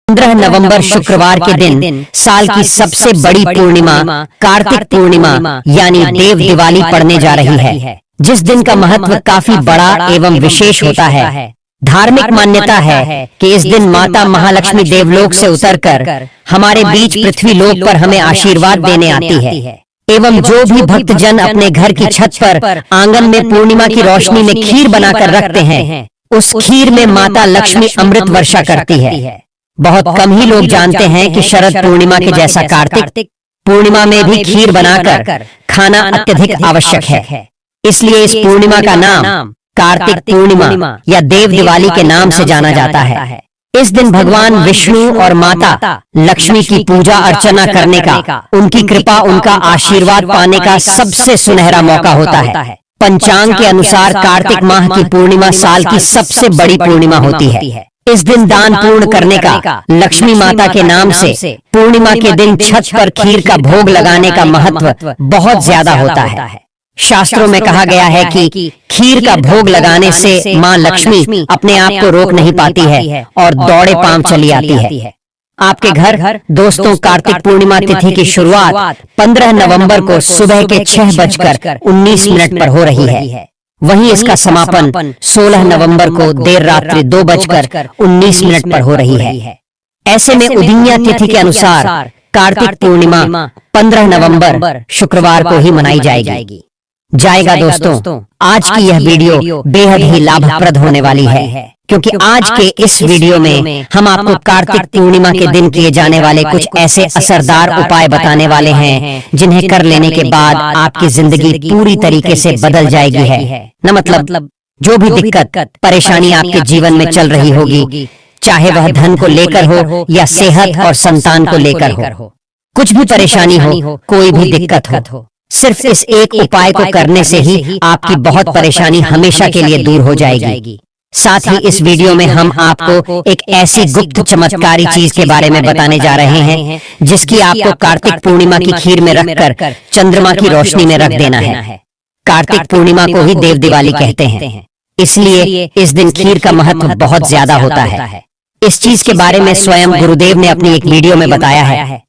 15 नवंबर शुक्रवार के दिन साल की सबसे बड़ी पूर्णिमा कार्तिक पूर्णिमा यानी देव दिवाली पड़ने जा रही है, जिस दिन का महत्व काफी बड़ा एवं विशेष होता है। धार्मिक मान्यता है कि इस दिन माता महालक्ष्मी देवलोक से उतरकर हमारे बीच पृथ्वी लोक पर हमें आशीर्वाद देने आती है एवं जो भी भक्त जन अपने घर की छत पर आंगन में पूर्णिमा की रोशनी में खीर बनाकर रखते हैं, उस खीर में माता लक्ष्मी अमृत वर्षा करती है। बहुत कम ही लोग जानते हैं कि शरद पूर्णिमा के जैसा कार्तिक पूर्णिमा में भी खीर बनाकर खाना अत्यधिक आवश्यक है। इसलिए इस पूर्णिमा का नाम कार्तिक पूर्णिमा या देव दिवाली के नाम से जाना जाता है। इस दिन भगवान विष्णु और माता लक्ष्मी की पूजा अर्चना करने का, उनकी कृपा, उनका आशीर्वाद पाने का सबसे सुनहरा मौका होता है। पंचांग के अनुसार कार्तिक माह की पूर्णिमा साल की सबसे बड़ी पूर्णिमा होती है। इस दिन दान पूर्ण करने का, लक्ष्मी माता के नाम से पूर्णिमा के दिन छत पर खीर का भोग लगाने का महत्व बहुत ज्यादा होता है। शास्त्रों में कहा गया है कि खीर का भोग लगाने से माँ लक्ष्मी अपने आप को रोक नहीं पाती है और दौड़े पांव चली आती है। आपके घर दोस्तों कार्तिक पूर्णिमा तिथि की शुरुआत 15 नवंबर को सुबह के 6:19 पर हो रही है। वहीं इसका समापन 16 नवंबर को देर रात्रि 2:19 पर हो रही है। ऐसे में उदीया तिथि के अनुसार कार्तिक पूर्णिमा 15 नवंबर शुक्रवार को ही मनाई जाएगा। दोस्तों, आज की यह वीडियो बेहद ही लाभप्रद होने वाली है, क्योंकि आज के इस वीडियो में हम आपको कार्तिक पूर्णिमा के दिन किए जाने वाले कुछ ऐसे असरदार उपाय बताने वाले हैं जिन्हें कर लेने के बाद आपकी जिंदगी पूरी तरीके से बदल जाएगी है न। मतलब जो भी दिक्कत परेशानी आपके जीवन में चल रही होगी, चाहे वह धन को लेकर हो या सेहत और संतान को लेकर हो, कुछ भी परेशानी हो, कोई भी दिक्कत हो, सिर्फ इस एक उपाय को करने से ही आपकी बहुत परेशानी हमेशा के लिए दूर हो जाएगी। साथ ही इस वीडियो में हम आपको एक ऐसी गुप्त चमत्कारी चीज के बारे में बताने जा रहे हैं जिसकी आपको कार्तिक पूर्णिमा की खीर में रखकर चंद्रमा की रोशनी में रख देना है। कार्तिक पूर्णिमा को ही देव दिवाली कहते हैं, इसलिए इस दिन खीर का महत्व बहुत ज्यादा होता है। इस चीज के बारे में स्वयं गुरुदेव ने अपनी एक वीडियो में बताया है,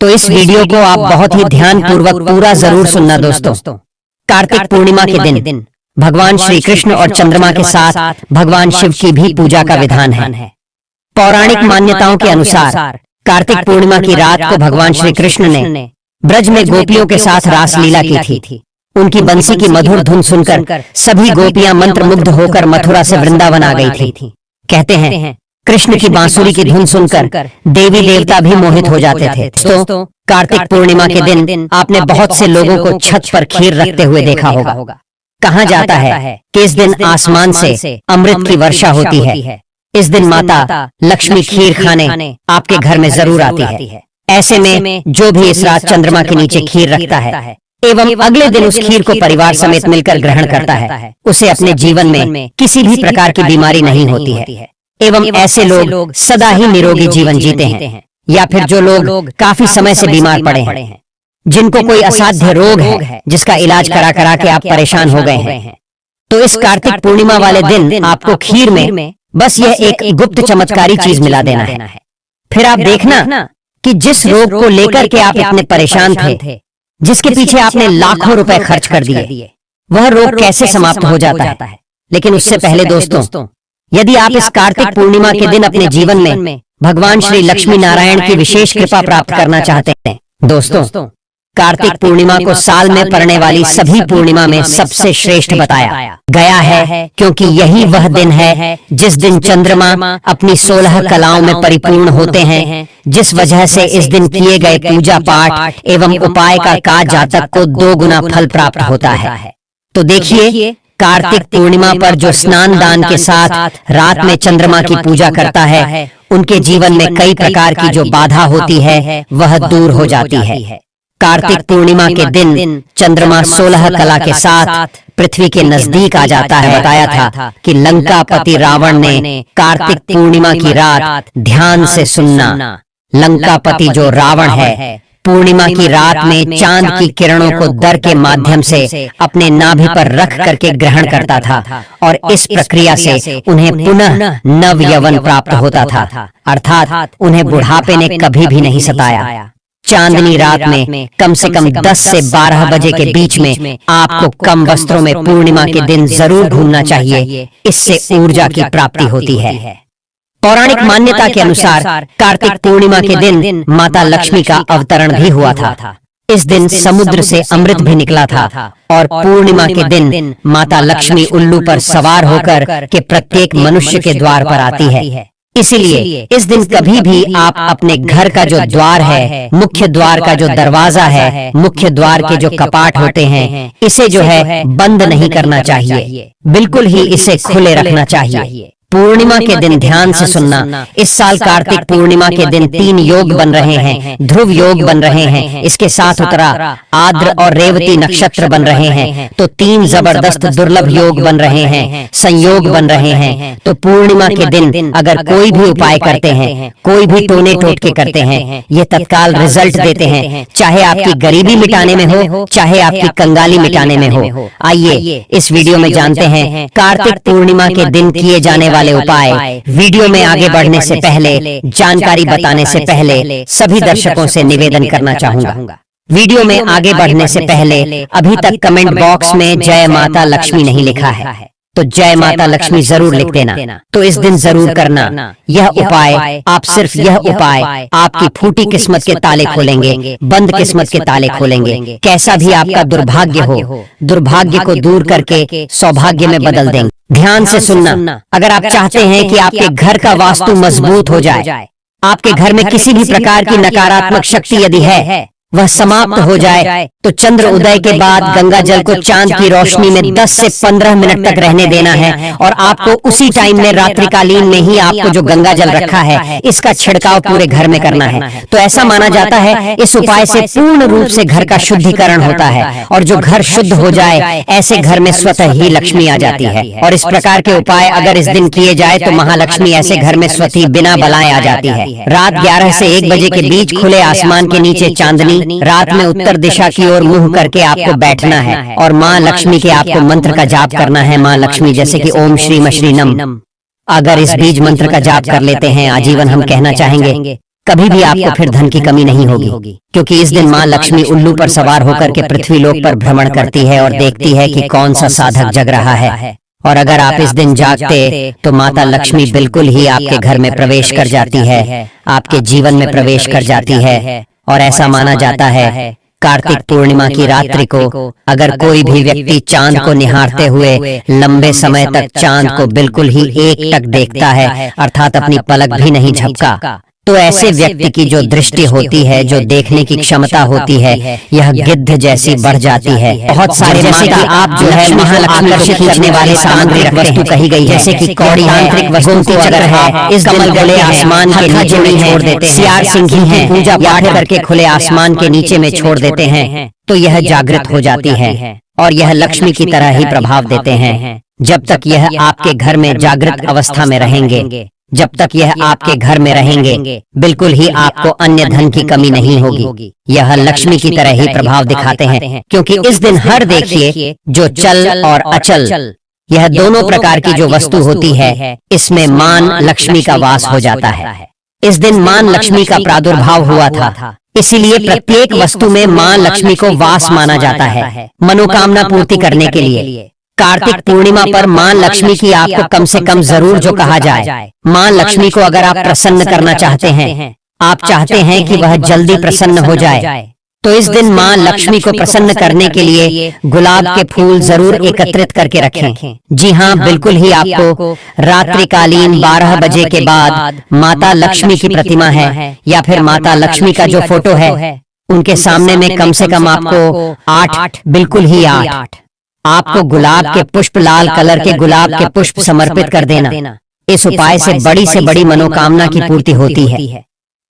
तो इस वीडियो को आप बहुत ही ध्यान पूर्वक पूरा जरूर सुनना। दोस्तों, कार्तिक पूर्णिमा के दिन भगवान श्री कृष्ण और चंद्रमा के साथ भगवान शिव की भी पूजा का विधान है। पौराणिक मान्यताओं के अनुसार कार्तिक पूर्णिमा की रात को भगवान श्री कृष्ण ने ब्रज में गोपियों के साथ रासलीला की थी। उनकी बंसी की मधुर धुन सुनकर सभी गोपियां मंत्रमुग्ध होकर मथुरा से वृंदावन आ गई थी। कहते हैं कृष्ण की बांसुरी की धुन सुनकर देवी देवता भी मोहित हो जाते थे। तो कार्तिक पूर्णिमा के दिन आपने बहुत से लोगों को छत पर खीर रखते हुए देखा होगा। कहा जाता है कि इस दिन आसमान से अमृत की वर्षा होती है। इस दिन माता लक्ष्मी खीर खाने आपके घर में जरूर आती है। ऐसे में जो भी इस रात चंद्रमा के नीचे खीर रखता है एवं अगले दिन उस खीर को परिवार समेत मिलकर ग्रहण करता है, उसे अपने जीवन में किसी भी प्रकार की बीमारी नहीं होती है एवं ऐसे लोग सदा ही निरोगी जीवन जीते हैं। या फिर जो लोग काफी समय से बीमार पड़े हैं, जिनको कोई असाध्य रोग है जिसका इलाज करा के आप परेशान हो गए हैं, तो इस कार्तिक पूर्णिमा वाले दिन आपको खीर में बस यह एक गुप्त चमत्कारी चीज मिला देना है। फिर आप देखना कि जिस रोग को लेकर के आप इतने परेशान थे, जिसके पीछे आपने लाखों रुपए खर्च कर दिए, वह रोग कैसे समाप्त हो जाता है। लेकिन उससे पहले दोस्तों, यदि आप इस कार्तिक पूर्णिमा के दिन अपने जीवन में भगवान श्री लक्ष्मी नारायण की विशेष कृपा प्राप्त करना चाहते हैं, दोस्तों कार्तिक पूर्णिमा को साल में पड़ने वाली सभी पूर्णिमा में सबसे श्रेष्ठ बताया गया है, क्योंकि यही वह दिन है जिस दिन चंद्रमा अपनी 16 कलाओं में परिपूर्ण होते हैं, जिस वजह से इस दिन किए गए पूजा पाठ एवं उपाय का जातक को 2 गुना फल प्राप्त होता है। तो देखिए, कार्तिक पूर्णिमा पर जो स्नान दान के साथ रात में चंद्रमा की पूजा करता है, उनके जीवन में कई प्रकार की जो बाधा होती है वह दूर हो जाती है। कार्तिक पूर्णिमा के दिन चंद्रमा 16 कला के साथ पृथ्वी के नजदीक आ जाता है। बताया था कि लंकापति रावण ने कार्तिक पूर्णिमा की रात ध्यान से सुनना, लंकापति जो रावण है पूर्णिमा की रात में चांद की किरणों को दर के माध्यम से अपने नाभि पर रख करके ग्रहण करता था और इस प्रक्रिया से उन्हें पुनः नव यौवन प्राप्त होता था, अर्थात उन्हें बुढ़ापे ने कभी भी नहीं सताया। चांदनी रात में कम से कम 10 से 12 बजे के बीच में आपको कम वस्त्रों में पूर्णिमा के दिन जरूर घूमना चाहिए, इससे ऊर्जा की प्राप्ति होती है। पौराणिक मान्यता के अनुसार कार्तिक पूर्णिमा के दिन माता लक्ष्मी का अवतरण भी हुआ था। इस दिन समुद्र से अमृत भी निकला था और पूर्णिमा के दिन माता लक्ष्मी उल्लू पर सवार होकर के प्रत्येक मनुष्य के द्वार पर आती है। इसीलिए इस दिन कभी भी आप अपने घर का जो द्वार है, मुख्य द्वार का जो दरवाजा है, मुख्य द्वार के जो कपाट होते हैं, इसे जो है बंद नहीं करना चाहिए, बिल्कुल ही इसे खुले रखना चाहिए। पूर्णिमा के दिन ध्यान से सुनना, इस साल कार्तिक पूर्णिमा के दिन 3 योग बन रहे हैं, ध्रुव योग बन रहे हैं, इसके साथ उतरा आद्र और रेवती नक्षत्र बन रहे हैं, तो 3 जबरदस्त दुर्लभ योग बन रहे हैं, संयोग बन रहे हैं। तो पूर्णिमा के दिन अगर कोई भी उपाय करते हैं, कोई भी टोने टोटके करते हैं, ये तत्काल रिजल्ट देते हैं, चाहे आपकी गरीबी मिटाने में हो, चाहे आपकी कंगाली मिटाने में हो। आइए इस वीडियो में जानते हैं कार्तिक पूर्णिमा के दिन किए जाने वाले उपाय। वीडियो में आगे बढ़ने से पहले, जानकारी बताने से पहले सभी दर्शकों से निवेदन करना चाहूंगा, वीडियो में आगे बढ़ने से पहले अभी तक कमेंट बॉक्स में जय माता लक्ष्मी नहीं लिखा है तो जय माता लक्ष्मी जरूर लिख देना। तो इस दिन जरूर करना यह उपाय। आप सिर्फ यह उपाय आपकी फूटी किस्मत के ताले खोलेंगे, बंद किस्मत के ताले खोलेंगे। कैसा भी आपका दुर्भाग्य हो, दुर्भाग्य को दूर करके सौभाग्य में बदल देंगे। ध्यान से सुनना, अगर आप चाहते हैं कि आपके घर का वास्तु मजबूत हो जाए, आपके घर में किसी भी प्रकार की नकारात्मक शक्ति यदि है वह समाप्त हो जाए, तो चंद्र उदय के बाद गंगा जल को चांद की रोशनी में 10 से 15 मिनट तक रहने देना है और आपको उसी टाइम में रात्रिकालीन में ही आपको जो गंगा जल रखा है इसका छिड़काव पूरे घर में करना है। तो ऐसा माना जाता है इस उपाय से पूर्ण रूप से घर का शुद्धिकरण होता है और जो घर शुद्ध हो जाए ऐसे घर में स्वतः ही लक्ष्मी आ जाती है। और इस प्रकार के उपाय अगर इस दिन किए जाए तो महालक्ष्मी ऐसे घर में स्वतः बिना बलाए आ जाती है। रात 11 से 1 बजे के बीच खुले आसमान के नीचे चांदनी रात में उत्तर दिशा की ओर मुंह करके आपको बैठना है और माँ लक्ष्मी के आपको मंत्र का जाप करना है। माँ लक्ष्मी जैसे कि ओम श्रीम श्रीनम। अगर इस बीज मंत्र का जाप कर लेते हैं आजीवन, हम कहना चाहेंगे कभी भी आपको फिर धन की कमी नहीं होगी, क्योंकि इस दिन माँ लक्ष्मी उल्लू पर सवार होकर के पृथ्वी लोक पर भ्रमण करती है और देखती है कि कौन सा साधक जग रहा है। और अगर आप इस दिन जागते तो माता लक्ष्मी बिल्कुल ही आपके घर में प्रवेश कर जाती है, आपके जीवन में प्रवेश कर जाती है। और ऐसा माना जाता है कार्तिक पूर्णिमा की रात्रि को अगर कोई भी व्यक्ति चांद को निहारते हुए लंबे समय तक चांद को बिल्कुल ही एकटक देखता है, अर्थात अपनी पलक भी नहीं झपका, तो ऐसे व्यक्ति की जो दृष्टि होती है, जो देखने की क्षमता होती है, यह गिद्ध जैसी बढ़ जाती है। बहुत सारे जैसे कि आप जो है महालक्ष्मी आकर्षित करने वाले सामग्रिक वस्तु कही गई है, जैसे कि कौड़ी तांत्रिक वस्तु को अगर है इस कमल खुले आसमान के नीचे में छोड़ देते हैं, सियार सिंघी है पूजा पाठ करके खुले आसमान के नीचे में छोड़ देते हैं, तो यह जागृत हो जाती है और यह लक्ष्मी की तरह ही प्रभाव देते हैं। जब तक यह आपके घर में जागृत अवस्था में रहेंगे, जब तक यह आपके घर में रहेंगे, बिल्कुल ही आपको अन्य धन की कमी नहीं होगी। यह लक्ष्मी की तरह ही प्रभाव दिखाते हैं, क्योंकि इस दिन हर देखिए जो चल और अचल, यह दोनों प्रकार की जो वस्तु होती है इसमें मान लक्ष्मी का वास हो जाता है। इस दिन मान लक्ष्मी का प्रादुर्भाव हुआ था, इसीलिए प्रत्येक वस्तु में माँ लक्ष्मी को वास माना जाता है मनोकामना पूर्ति करने के लिए। कार्तिक पूर्णिमा पर माँ लक्ष्मी की आपको कम से कम जरूर जो कहा जाए, माँ लक्ष्मी को अगर आप प्रसन्न करना चाहते हैं, आप चाहते हैं कि वह जल्दी प्रसन्न हो जाए, तो इस दिन माँ लक्ष्मी को प्रसन्न करने के लिए गुलाब के फूल जरूर एकत्रित करके रखें। जी हाँ, बिल्कुल ही आपको रात्रिकालीन 12 बजे के बाद माता लक्ष्मी की प्रतिमा है या फिर माता लक्ष्मी का जो फोटो है उनके सामने में कम से कम आपको 8, बिल्कुल ही 8 आपको गुलाब के पुष्प, लाल कलर के गुलाब के पुष्प समर्पित कर देना। इस उपाय से बड़ी मनोकामना की पूर्ति होती है।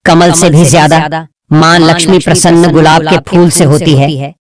कमल से भी ज्यादा माँ लक्ष्मी प्रसन्न गुलाब के फूल से होती है।